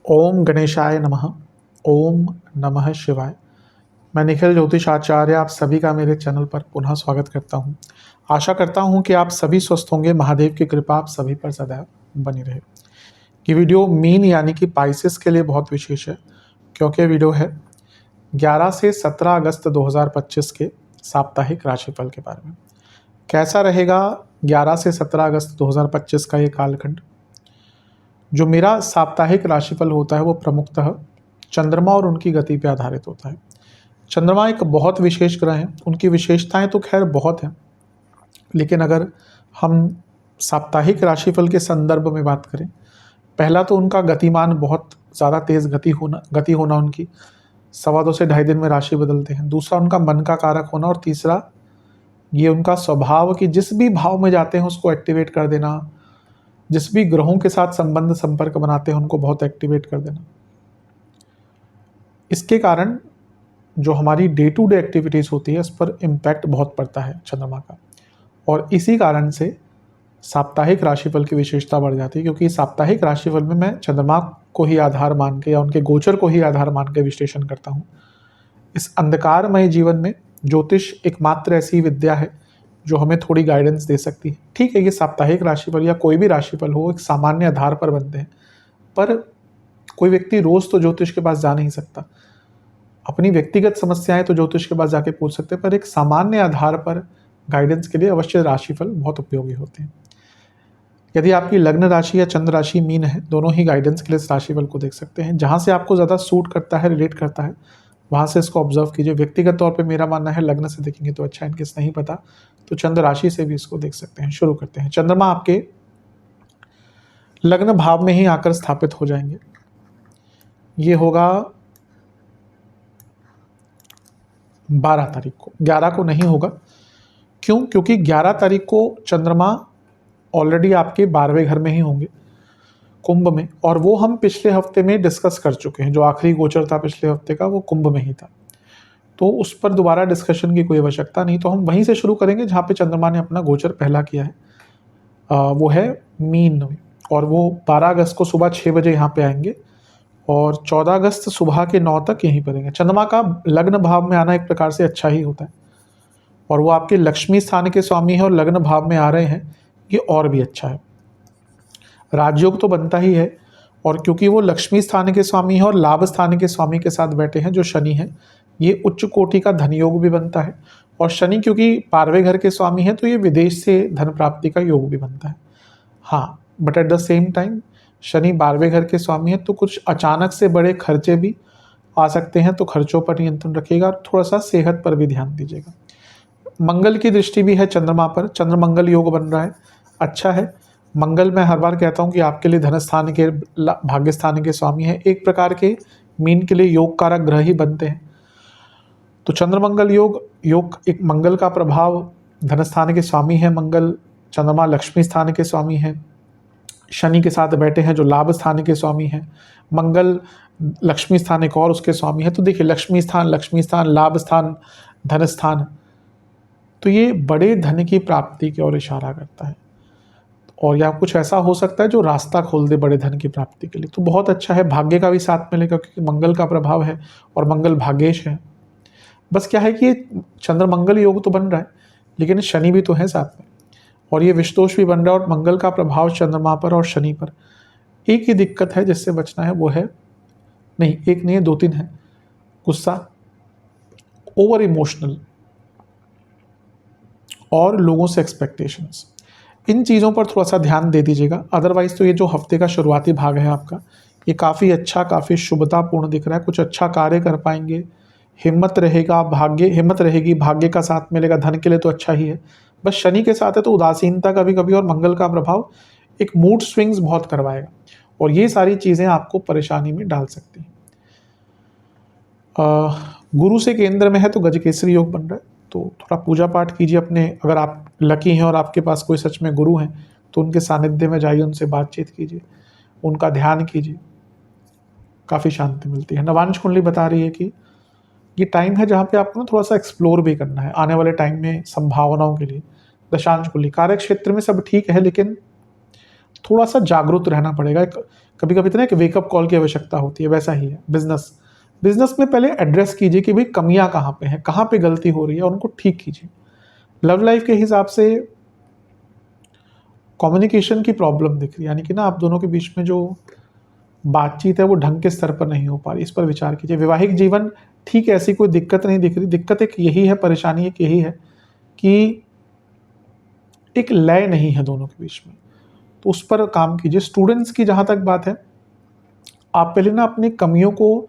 ओम गणेशाय नमः। ओम नमः शिवाय। मैं निखिल ज्योतिष आचार्य आप सभी का मेरे चैनल पर पुनः स्वागत करता हूं। आशा करता हूं कि आप सभी स्वस्थ होंगे। महादेव की कृपा आप सभी पर सदैव बनी रहे। ये वीडियो मीन यानी कि पाइसेस के लिए बहुत विशेष है, क्योंकि वीडियो है 11 से 17 अगस्त 2025 के साप्ताहिक राशिफल के बारे में। कैसा रहेगा 11 से 17 अगस्त 2025 का ये कालखंड। जो मेरा साप्ताहिक राशिफल होता है वो प्रमुखतः चंद्रमा और उनकी गति पर आधारित होता है। चंद्रमा एक बहुत विशेष ग्रह है, उनकी विशेषताएं तो खैर बहुत हैं, लेकिन अगर हम साप्ताहिक राशिफल के संदर्भ में बात करें, पहला तो उनका गतिमान बहुत ज़्यादा तेज़ गति होना उनकी 2.25 से 2.5 दिन में राशि बदलते हैं। दूसरा उनका मन का कारक होना, और तीसरा ये उनका स्वभाव कि जिस भी भाव में जाते हैं उसको एक्टिवेट कर देना, जिस भी ग्रहों के साथ संबंध संपर्क बनाते हैं उनको बहुत एक्टिवेट कर देना। इसके कारण जो हमारी डे टू डे एक्टिविटीज़ होती है उस पर इम्पैक्ट बहुत पड़ता है चंद्रमा का, और इसी कारण से साप्ताहिक राशिफल की विशेषता बढ़ जाती है, क्योंकि साप्ताहिक राशिफल में मैं चंद्रमा को ही आधार मान के या उनके गोचर को ही आधार मान के विश्लेषण करता हूँ। इस अंधकारमय जीवन में ज्योतिष एकमात्र ऐसी विद्या है जो हमें थोड़ी गाइडेंस दे सकती है। ठीक है, ये साप्ताहिक राशिफल या कोई भी राशिफल हो एक सामान्य आधार पर बनते हैं, पर कोई व्यक्ति रोज़ तो ज्योतिष के पास जा नहीं सकता। अपनी व्यक्तिगत समस्याएं तो ज्योतिष के पास जाके पूछ सकते हैं, पर एक सामान्य आधार पर गाइडेंस के लिए अवश्य राशिफल बहुत उपयोगी होते हैं। यदि आपकी लग्न राशि या चंद्र राशि मीन है, दोनों ही गाइडेंस के लिए इस राशिफल को देख सकते हैं। जहाँ से आपको ज़्यादा सूट करता है, रिलेट करता है, वहाँ से इसको ऑब्जर्व कीजिए। व्यक्तिगत तौर पे मेरा मानना है लग्न से देखेंगे तो अच्छा, इनकेस नहीं पता तो चंद्र राशि से भी इसको देख सकते हैं। शुरू करते हैं। चंद्रमा आपके लग्न भाव में ही आकर स्थापित हो जाएंगे। ये होगा 12 तारीख को, 11 को नहीं होगा। क्यों? क्योंकि 11 तारीख को चंद्रमा ऑलरेडी आपके 12वें घर में ही होंगे, कुंभ में, और वो हम पिछले हफ्ते में डिस्कस कर चुके हैं। जो आखिरी गोचर था पिछले हफ्ते का वो कुंभ में ही था, तो उस पर दोबारा डिस्कशन की कोई आवश्यकता नहीं। तो हम वहीं से शुरू करेंगे जहाँ पे चंद्रमा ने अपना गोचर पहला किया है, वो है मीन में, और वो 12 अगस्त को सुबह 6 बजे यहाँ पे आएंगे और 14 अगस्त सुबह के 9 तक यहीं पर रहेंगे। चंद्रमा का लग्न भाव में आना एक प्रकार से अच्छा ही होता है, और वो आपके लक्ष्मी स्थान के स्वामी है और लग्न भाव में आ रहे हैं, ये और भी अच्छा है। राजयोग तो बनता ही है, और क्योंकि वो लक्ष्मी स्थान के स्वामी है और लाभ स्थान के स्वामी के साथ बैठे हैं जो शनि है, ये उच्च कोटि का धन योग भी बनता है। और शनि क्योंकि 12वें घर के स्वामी है तो ये विदेश से धन प्राप्ति का योग भी बनता है। हाँ, but at the same time Shani 12वें घर के स्वामी है तो कुछ अचानक से बड़े खर्चे भी आ सकते हैं, तो खर्चों पर नियंत्रण रखिएगा और थोड़ा सा सेहत पर भी ध्यान दीजिएगा। मंगल की दृष्टि भी है चंद्रमा पर, चंद्र मंगल योग बन रहा है, अच्छा है। मंगल मैं हर बार कहता हूँ कि आपके लिए धन स्थान के, भाग्य स्थान के स्वामी है, एक प्रकार के मीन के लिए योग कारक ग्रह ही बनते हैं। तो चंद्र मंगल योग एक मंगल का प्रभाव, धन स्थान के स्वामी है मंगल, चंद्रमा लक्ष्मी स्थान के स्वामी है, शनि के साथ बैठे हैं जो लाभ स्थान के स्वामी हैं। मंगल लक्ष्मी स्थान एक और उसके स्वामी है। तो देखिए, लक्ष्मी स्थान, लाभ स्थान, धन स्थान, तो ये बड़े धन की प्राप्ति की ओर इशारा करता है, और या कुछ ऐसा हो सकता है जो रास्ता खोल दे बड़े धन की प्राप्ति के लिए। तो बहुत अच्छा है। भाग्य का भी साथ मिलेगा क्योंकि मंगल का प्रभाव है और मंगल भाग्येश है। बस क्या है कि ये चंद्र मंगल योग तो बन रहा है, लेकिन शनि भी तो है साथ में, और ये विषदोष भी बन रहा है, और मंगल का प्रभाव चंद्रमा पर और शनि पर। एक ही दिक्कत है जिससे बचना है, वो है, नहीं एक नहीं है, 2-3 है। गुस्सा, ओवर इमोशनल, और लोगों से एक्सपेक्टेशंस, इन चीज़ों पर थोड़ा सा ध्यान दे दीजिएगा। अदरवाइज तो ये जो हफ्ते का शुरुआती भाग है आपका, ये काफ़ी अच्छा, काफ़ी शुभतापूर्ण दिख रहा है। कुछ अच्छा कार्य कर पाएंगे, हिम्मत रहेगी, भाग्य का साथ मिलेगा। धन के लिए तो अच्छा ही है, बस शनि के साथ है तो उदासीनता कभी कभी, और मंगल का प्रभाव एक मूड स्विंग्स बहुत करवाएगा, और ये सारी चीज़ें आपको परेशानी में डाल सकती हैं। गुरु से केंद्र में है तो गजकेसरी योग बन रहा है, तो थोड़ा पूजा पाठ कीजिए अपने, अगर आप लकी हैं और आपके पास कोई सच में गुरु हैं तो उनके सानिध्य में जाइए, उनसे बातचीत कीजिए, उनका ध्यान कीजिए, काफ़ी शांति मिलती है। नवांश कुंडली बता रही है कि ये टाइम है जहाँ पे आपको ना थोड़ा सा एक्सप्लोर भी करना है आने वाले टाइम में संभावनाओं के लिए। दशांश कुंडली, कार्य क्षेत्र में सब ठीक है, लेकिन थोड़ा सा जागरूक रहना पड़ेगा। कभी कभी तो ना एक वेकअप कॉल की आवश्यकता होती है, वैसा ही है बिजनेस में पहले एड्रेस कीजिए कि भाई कमियां कहाँ पे हैं, कहाँ पे गलती हो रही है, और उनको ठीक कीजिए। लव लाइफ के हिसाब से कम्युनिकेशन की प्रॉब्लम दिख रही है, यानी कि ना आप दोनों के बीच में जो बातचीत है वो ढंग के स्तर पर नहीं हो पा रही, इस पर विचार कीजिए। वैवाहिक जीवन ठीक है, ऐसी कोई दिक्कत नहीं दिख रही। दिक्कत एक यही है, परेशानी एक यही है कि एक लय नहीं है दोनों के बीच में, तो उस पर काम कीजिए। स्टूडेंट्स की जहाँ तक बात है, आप पहले ना अपनी कमियों को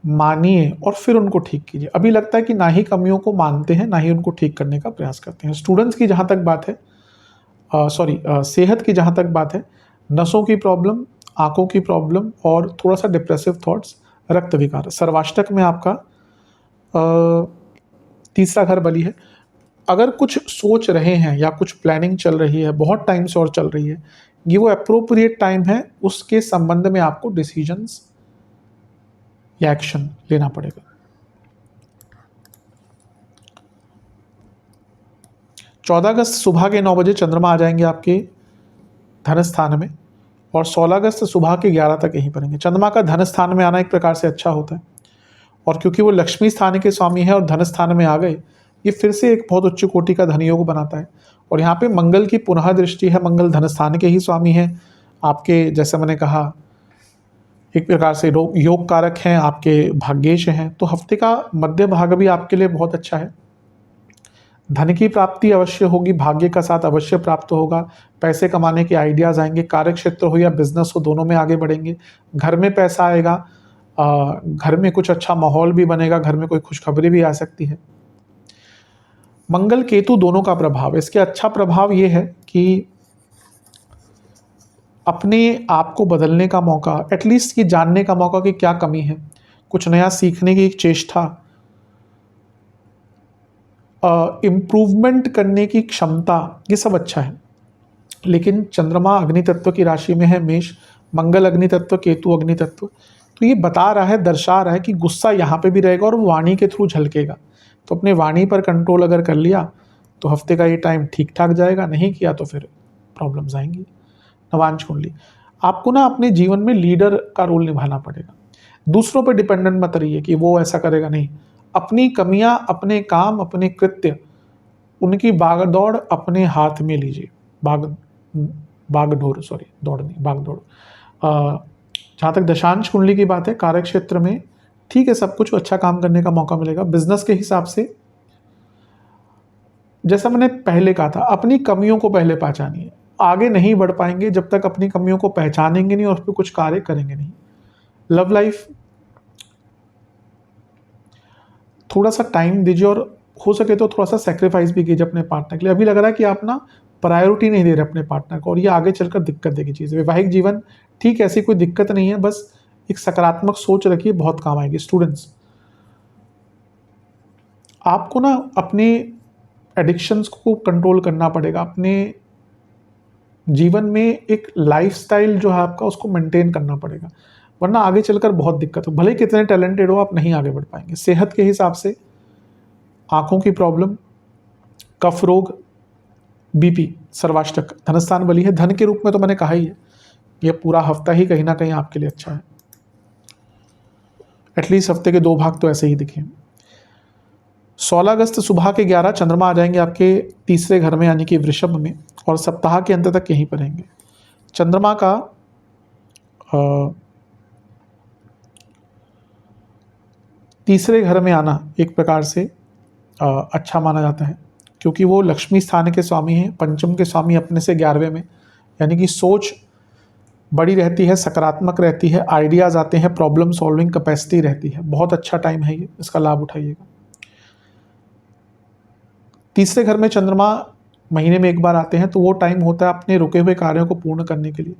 मानिए और फिर उनको ठीक कीजिए। अभी लगता है कि ना ही कमियों को मानते हैं, ना ही उनको ठीक करने का प्रयास करते हैं। स्टूडेंट्स की जहाँ तक बात है, सेहत की जहाँ तक बात है, नसों की प्रॉब्लम, आंखों की प्रॉब्लम और थोड़ा सा डिप्रेसिव थॉट्स, रक्त विकार। सर्वाष्टक में आपका तीसरा घर बली है। अगर कुछ सोच रहे हैं या कुछ प्लानिंग चल रही है, बहुत टाइम से और चल रही है, ये वो अप्रोप्रिएट टाइम है, उसके संबंध में आपको डिसीजंस या एक्शन लेना पड़ेगा। 14 अगस्त सुबह के 9 बजे चंद्रमा आ जाएंगे आपके धन स्थान में, और 16 अगस्त सुबह के 11 तक यहीं पर रहेंगे। चंद्रमा का धन स्थान में आना एक प्रकार से अच्छा होता है, और क्योंकि वो लक्ष्मी स्थान के स्वामी है और धन स्थान में आ गए, ये फिर से एक बहुत उच्च कोटि का धन योग बनाता है। और यहाँ पे मंगल की पुनः दृष्टि है, मंगल धन स्थान के ही स्वामी है आपके, जैसे मैंने कहा एक प्रकार से योग कारक हैं, आपके भाग्येश हैं। तो हफ्ते का मध्य भाग भी आपके लिए बहुत अच्छा है। धन की प्राप्ति अवश्य होगी, भाग्य का साथ अवश्य प्राप्त होगा, पैसे कमाने के आइडियाज़ आएंगे, कार्य क्षेत्र हो या बिजनेस हो, दोनों में आगे बढ़ेंगे। घर में पैसा आएगा, घर में कुछ अच्छा माहौल भी बनेगा, घर में कोई खुशखबरी भी आ सकती है। मंगल केतु दोनों का प्रभाव, इसके अच्छा प्रभाव ये है कि अपने आप को बदलने का मौका, एटलीस्ट ये जानने का मौका कि क्या कमी है, कुछ नया सीखने की एक चेष्टा, इम्प्रूवमेंट करने की क्षमता, ये सब अच्छा है। लेकिन चंद्रमा अग्नि तत्व की राशि में है मेष, मंगल अग्नि तत्व, केतु अग्नि तत्व, तो ये बता रहा है, दर्शा रहा है कि गुस्सा यहाँ पे भी रहेगा और वाणी के थ्रू झलकेगा। तो अपने वाणी पर कंट्रोल अगर कर लिया तो हफ्ते का ये टाइम ठीक ठाक जाएगा, नहीं किया तो फिर प्रॉब्लम्स आएंगी। नवांश कुंडली, आपको ना अपने जीवन में लीडर का रोल निभाना पड़ेगा। दूसरों पर डिपेंडेंट मत रहिए कि वो ऐसा करेगा, नहीं। अपनी कमियां, अपने काम, अपने कृत्य, उनकी बागडोर अपने हाथ में लीजिए। बागडोर, सॉरी, दौड़ नहीं, बागडोर। जहाँ तक दशांश कुंडली की बात है, कार्य क्षेत्र में ठीक है, सब कुछ अच्छा काम करने का मौका मिलेगा। बिजनेस के हिसाब से जैसा मैंने पहले कहा था, अपनी कमियों को पहले पहचानिए। आगे नहीं बढ़ पाएंगे जब तक अपनी कमियों को पहचानेंगे नहीं और उस पर कुछ कार्य करेंगे नहीं। लव लाइफ, थोड़ा सा टाइम दीजिए और हो सके तो थोड़ा सा सेक्रीफाइस भी कीजिए अपने पार्टनर के लिए। अभी लग रहा है कि आप ना प्रायोरिटी नहीं दे रहे अपने पार्टनर को, और ये आगे चलकर दिक्कत देगी चीज़। वैवाहिक जीवन ठीक, ऐसी कोई दिक्कत नहीं है, बस एक सकारात्मक सोच रखिए, बहुत काम आएगी। स्टूडेंट्स, आपको ना अपने एडिक्शंस को कंट्रोल करना पड़ेगा, अपने जीवन में एक लाइफस्टाइल जो है आपका, उसको मेंटेन करना पड़ेगा, वरना आगे चलकर बहुत दिक्कत हो। भले ही कितने टैलेंटेड हो, आप नहीं आगे बढ़ पाएंगे। सेहत के हिसाब से आंखों की प्रॉब्लम, कफ रोग, बीपी, सर्वाष्टक, धनस्थान बली है। धन के रूप में तो मैंने कहा ही है, ये पूरा हफ्ता ही कहीं ना कहीं आपके लिए अच्छा है। एटलीस्ट हफ्ते के 2 भाग तो ऐसे ही दिखे। 16 अगस्त सुबह के 11 चंद्रमा आ जाएंगे आपके तीसरे घर में, यानी कि वृषभ में, और सप्ताह के अंत तक यहीं पर रहेंगे। चंद्रमा का तीसरे घर में आना एक प्रकार से अच्छा माना जाता है, क्योंकि वो लक्ष्मी स्थान के स्वामी हैं, पंचम के स्वामी अपने से 11वें में, यानी कि सोच बड़ी रहती है, सकारात्मक रहती है, आइडियाज़ आते हैं, प्रॉब्लम सॉल्विंग कैपेसिटी रहती है। बहुत अच्छा टाइम है ये, इसका लाभ उठाइएगा। तीसरे घर में चंद्रमा महीने में एक बार आते हैं, तो वो टाइम होता है अपने रुके हुए कार्यों को पूर्ण करने के लिए,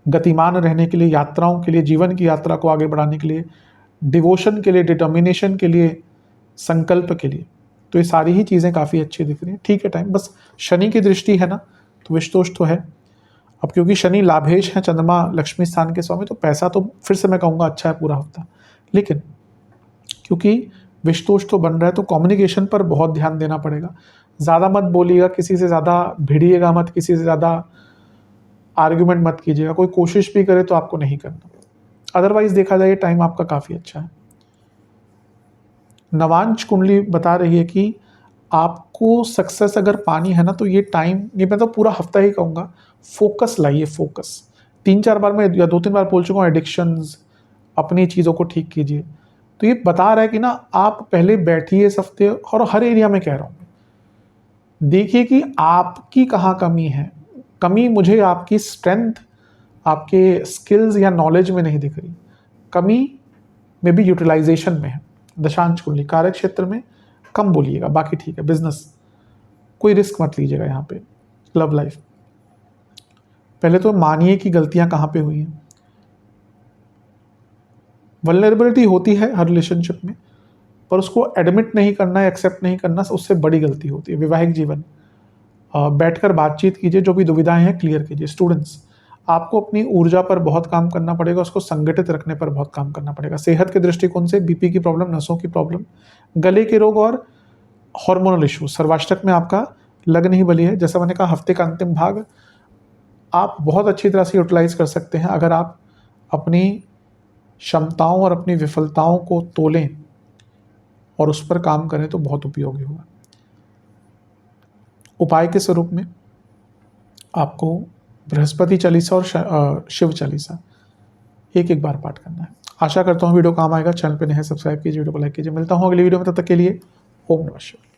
गतिमान रहने के लिए, यात्राओं के लिए, जीवन की यात्रा को आगे बढ़ाने के लिए, डिवोशन के लिए, डिटर्मिनेशन के लिए, संकल्प के लिए। तो ये सारी ही चीज़ें काफ़ी अच्छी दिख रही हैं। ठीक है टाइम, बस शनि की दृष्टि है ना, तो विषदोष तो है। अब क्योंकि शनि लाभेश है, चंद्रमा लक्ष्मी स्थान के स्वामी, तो पैसा तो फिर से मैं कहूँगा अच्छा है पूरा हफ्ता। लेकिन क्योंकि विषदोष तो बन रहा है, तो कम्युनिकेशन पर बहुत ध्यान देना पड़ेगा। ज़्यादा मत बोलिएगा, किसी से ज़्यादा भिड़िएगा मत, किसी से ज़्यादा आर्ग्यूमेंट मत कीजिएगा, कोई कोशिश भी करे तो आपको नहीं करना। अदरवाइज देखा जाए टाइम आपका काफ़ी अच्छा है। नवांश कुंडली बता रही है कि आपको सक्सेस अगर पानी है ना तो ये टाइम, ये मैं तो पूरा हफ्ता ही कहूँगा, फोकस लाइए, फोकस। 3-4 बार मैं या 2-3 बार बोल चुका हूँ, एडिक्शंस, अपनी चीज़ों को ठीक कीजिए। तो ये बता रहा है कि ना आप पहले बैठिए इस हफ्ते, और हर एरिया में कह रहा हूँ, देखिए कि आपकी कहाँ कमी है। कमी मुझे आपकी स्ट्रेंथ, आपके स्किल्स या नॉलेज में नहीं दिख रही, कमी में भी यूटिलाइजेशन में है। दशांश कुंडली कार्य क्षेत्र में कम बोलिएगा, बाकी ठीक है। बिजनेस कोई रिस्क मत लीजिएगा यहाँ पे। लव लाइफ पहले तो मानिए कि गलतियां कहाँ पे हुई हैं। वल्नरेबिलिटी होती है हर रिलेशनशिप में, पर उसको एडमिट नहीं करना, एक्सेप्ट नहीं करना, उससे बड़ी गलती होती है। वैवाहिक जीवन बैठकर बातचीत कीजिए, जो भी दुविधाएं हैं क्लियर कीजिए। स्टूडेंट्स, आपको अपनी ऊर्जा पर बहुत काम करना पड़ेगा, उसको संगठित रखने पर बहुत काम करना पड़ेगा। सेहत के दृष्टिकोण से बीपी की प्रॉब्लम, नसों की प्रॉब्लम, गले के रोग और हार्मोनल इशू। सर्वाष्टक में आपका लग नहीं बली है। जैसा मैंने कहा, हफ्ते का अंतिम भाग आप बहुत अच्छी तरह से यूटिलाइज कर सकते हैं अगर आप अपनी क्षमताओं और अपनी विफलताओं को तोलें और उस पर काम करें तो बहुत उपयोगी होगा। उपाय के स्वरूप में आपको बृहस्पति चालीसा और शिव चालीसा एक बार पाठ करना है। आशा करता हूँ वीडियो काम आएगा। चैनल पे नए हैं, सब्सक्राइब कीजिए, वीडियो को लाइक कीजिए। मिलता हूँ अगली वीडियो में, तब तक के लिए ओम नमः शिवाय।